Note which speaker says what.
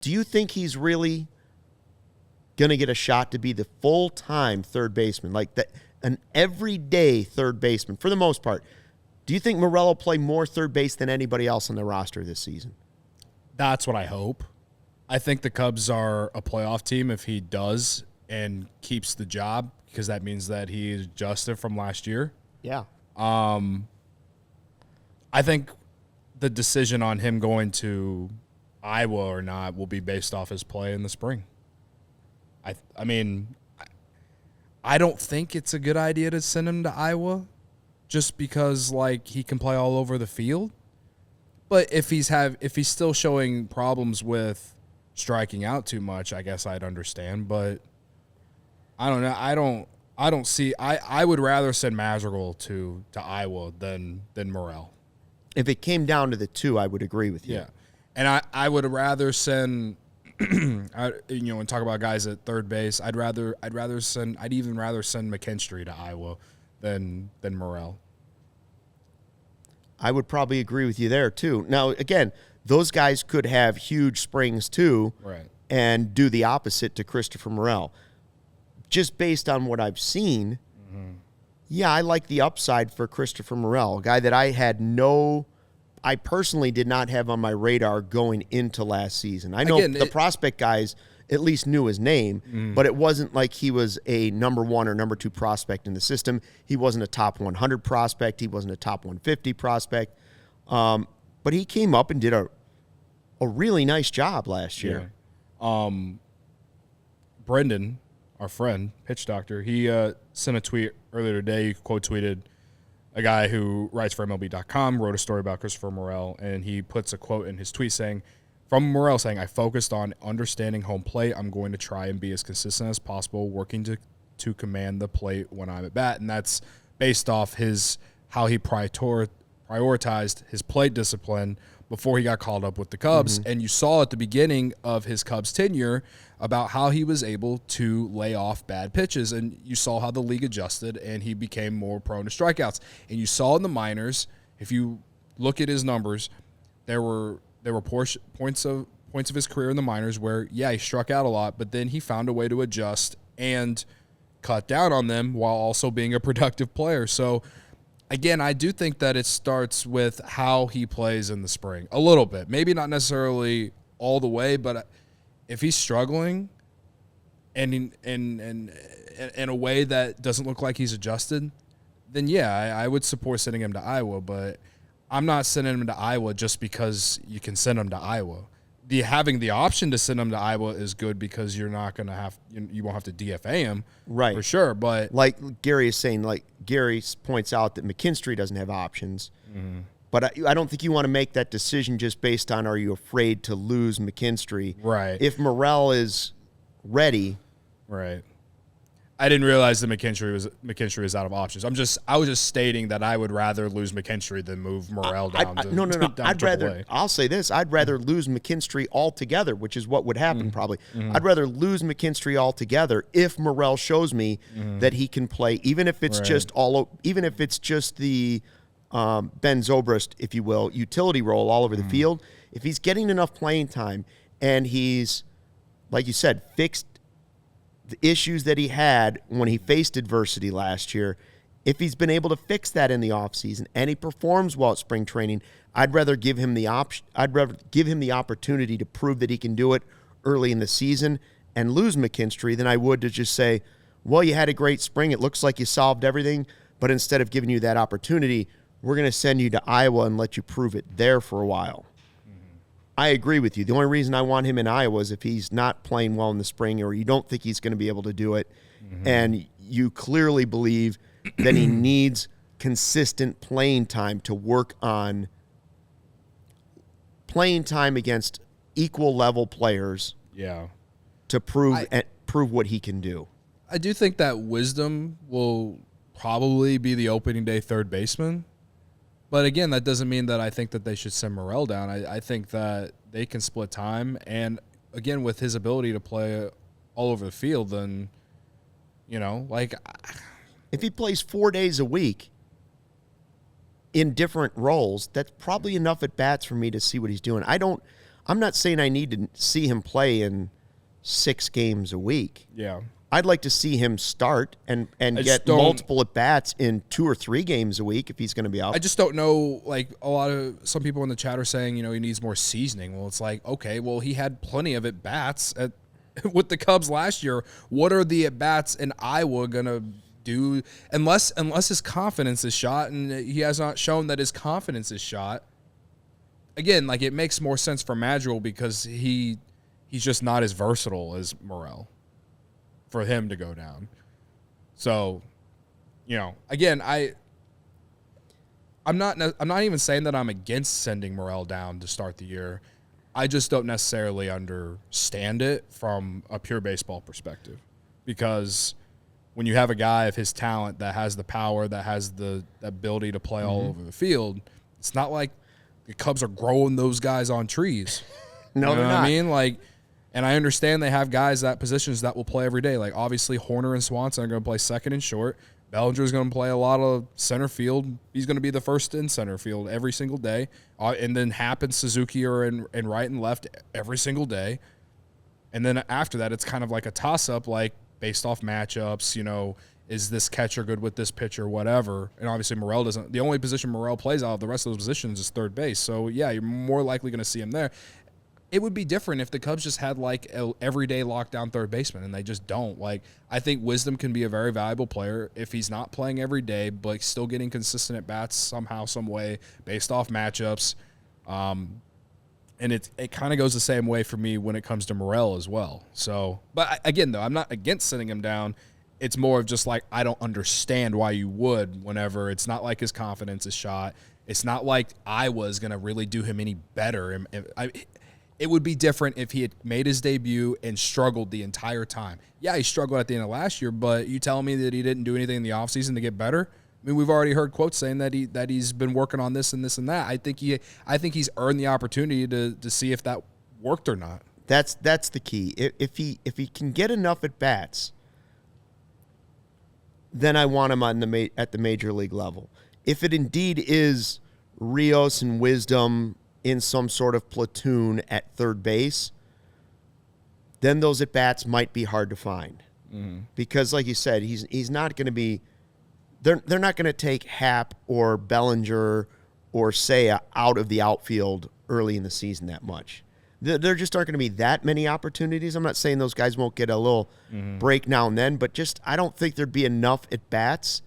Speaker 1: Do you think he's really going to get a shot to be the full-time third baseman, like an everyday third baseman for the most part? Do you think Morel will play more third base than anybody else on the roster this season?
Speaker 2: That's what I hope. I think the Cubs are a playoff team if he does and keeps the job, because that means that he adjusted from last year.
Speaker 1: Yeah.
Speaker 2: I think the decision on him going to Iowa or not will be based off his play in the spring. I mean, I don't think it's a good idea to send him to Iowa just because, like, he can play all over the field. But if he's still showing problems with striking out too much, I guess I'd understand. But I don't know. I don't see. I would rather send Madrigal to Iowa than Morel.
Speaker 1: If it came down to the two, I would agree with you.
Speaker 2: Yeah, and I would rather send. And talk about guys at third base. I'd even rather send McKinstry to Iowa than Morel.
Speaker 1: I would probably agree with you there too. Now, again, those guys could have huge springs too,
Speaker 2: right,
Speaker 1: and do the opposite to Christopher Morel. Just based on what I've seen, yeah, I like the upside for Christopher Morel, a guy that I personally did not have on my radar going into last season. I know the prospect guys at least knew his name, but it wasn't like he was a number 1 or number 2 prospect in the system. He wasn't a top 100 prospect. He wasn't a top 150 prospect. But he came up and did a really nice job last year.
Speaker 2: Yeah. Brendan, our friend, Pitch Doctor, he sent a tweet earlier today. He quote tweeted a guy who writes for MLB.com, wrote a story about Christopher Morel, and he puts a quote in his tweet from Morel saying, "I focused on understanding home plate. I'm going to try and be as consistent as possible, working to command the plate when I'm at bat." And that's based off how he prioritized his plate discipline before he got called up with the Cubs. And you saw at the beginning of his Cubs tenure about how he was able to lay off bad pitches, and you saw how the league adjusted and he became more prone to strikeouts. And you saw in the minors, if you look at his numbers, there were points of his career in the minors where, yeah, he struck out a lot, but then he found a way to adjust and cut down on them while also being a productive player. So again, I do think that it starts with how he plays in the spring a little bit, maybe not necessarily all the way, but if he's struggling and in a way that doesn't look like he's adjusted, then yeah, I would support sending him to Iowa. But I'm not sending him to Iowa just because you can send him to Iowa. Having the option to send him to Iowa is good because you're not going to you won't have to DFA him,
Speaker 1: right?
Speaker 2: For sure. But
Speaker 1: like Gary is saying, like Gary points out that McKinstry doesn't have options. But I don't think you want to make that decision just based on, are you afraid to lose McKinstry?
Speaker 2: Right.
Speaker 1: If Morel is ready.
Speaker 2: Right. I didn't realize that McKinstry was out of options. I was just stating that I would rather lose McKinstry than move Morel down to
Speaker 1: No.
Speaker 2: down
Speaker 1: I'll say this. I'd rather lose McKinstry altogether, which is what would happen probably. I'd rather lose McKinstry altogether if Morel shows me that he can play, even if it's just the Ben Zobrist, if you will, utility role all over the field. If he's getting enough playing time and he's, like you said, fixed the issues that he had when he faced adversity last year, if he's been able to fix that in the offseason and he performs well at spring training, I'd rather give him the opportunity to prove that he can do it early in the season and lose McKinstry than I would to just say, well, you had a great spring. It looks like you solved everything, but instead of giving you that opportunity, we're going to send you to Iowa and let you prove it there for a while. I agree with you. The only reason I want him in Iowa is if he's not playing well in the spring or you don't think he's going to be able to do it, and you clearly believe that he needs consistent playing time to work on playing time against equal level players.
Speaker 2: Yeah.
Speaker 1: To prove what he can do.
Speaker 2: I do think that Wisdom will probably be the opening day third baseman. But again, that doesn't mean that I think that they should send Morel down. I think that they can split time. And again, with his ability to play all over the field, then,
Speaker 1: if he plays 4 days a week in different roles, that's probably enough at bats for me to see what he's doing. I don't I'm not saying I need to see him play in 6 games a week.
Speaker 2: Yeah.
Speaker 1: I'd like to see him start and get multiple at-bats in 2 or 3 games a week if he's going to be out.
Speaker 2: I just don't know, like, some people in the chat are saying, he needs more seasoning. Well, it's like, okay, well, he had plenty of at-bats with the Cubs last year. What are the at-bats in Iowa going to do unless his confidence is shot, and he has not shown that his confidence is shot? Again, like, it makes more sense for Madrigal because he's just not as versatile as Morel for him to go down. So, again, I'm not even saying that I'm against sending Morel down to start the year. I just don't necessarily understand it from a pure baseball perspective, because when you have a guy of his talent that has the power, that has the ability to play all over the field, it's not like the Cubs are growing those guys on trees.
Speaker 1: No, they're not.
Speaker 2: I mean, like, and I understand they have guys at positions that will play every day. Like, obviously, Horner and Swanson are going to play second and short. Bellinger's going to play a lot of center field. He's going to be the first in center field every single day. And then Happ and Suzuki are in right and left every single day. And then after that, it's kind of like a toss-up, like, based off matchups, is this catcher good with this pitcher, whatever. And obviously Morel doesn't – the only position Morel plays out of the rest of those positions is third base. So, yeah, you're more likely going to see him there. It would be different if the Cubs just had, like, a everyday lockdown third baseman, and they just don't. Like, I think Wisdom can be a very valuable player if he's not playing every day, but still getting consistent at bats somehow, some way, based off matchups. And it kind of goes the same way for me when it comes to Morel as well. So, but again, though, I'm not against sitting him down. It's more of just like, I don't understand why you would whenever it's not like his confidence is shot. It's not like Iowa's going to really do him any better. It would be different if he had made his debut and struggled the entire time. Yeah, he struggled at the end of last year, but you telling me that he didn't do anything in the offseason to get better? I mean, we've already heard quotes saying that he's been working on this and this and that. I think he's earned the opportunity to see if that worked or not.
Speaker 1: That's the key. If he can get enough at bats, then I want him at the major league level. If it indeed is Rios and Wisdom in some sort of platoon at third base, then those at bats might be hard to find. Because, like you said, he's not going to be. They're not going to take Happ or Bellinger or Seiya out of the outfield early in the season that much. There just aren't going to be that many opportunities. I'm not saying those guys won't get a little break now and then, but just I don't think there'd be enough at bats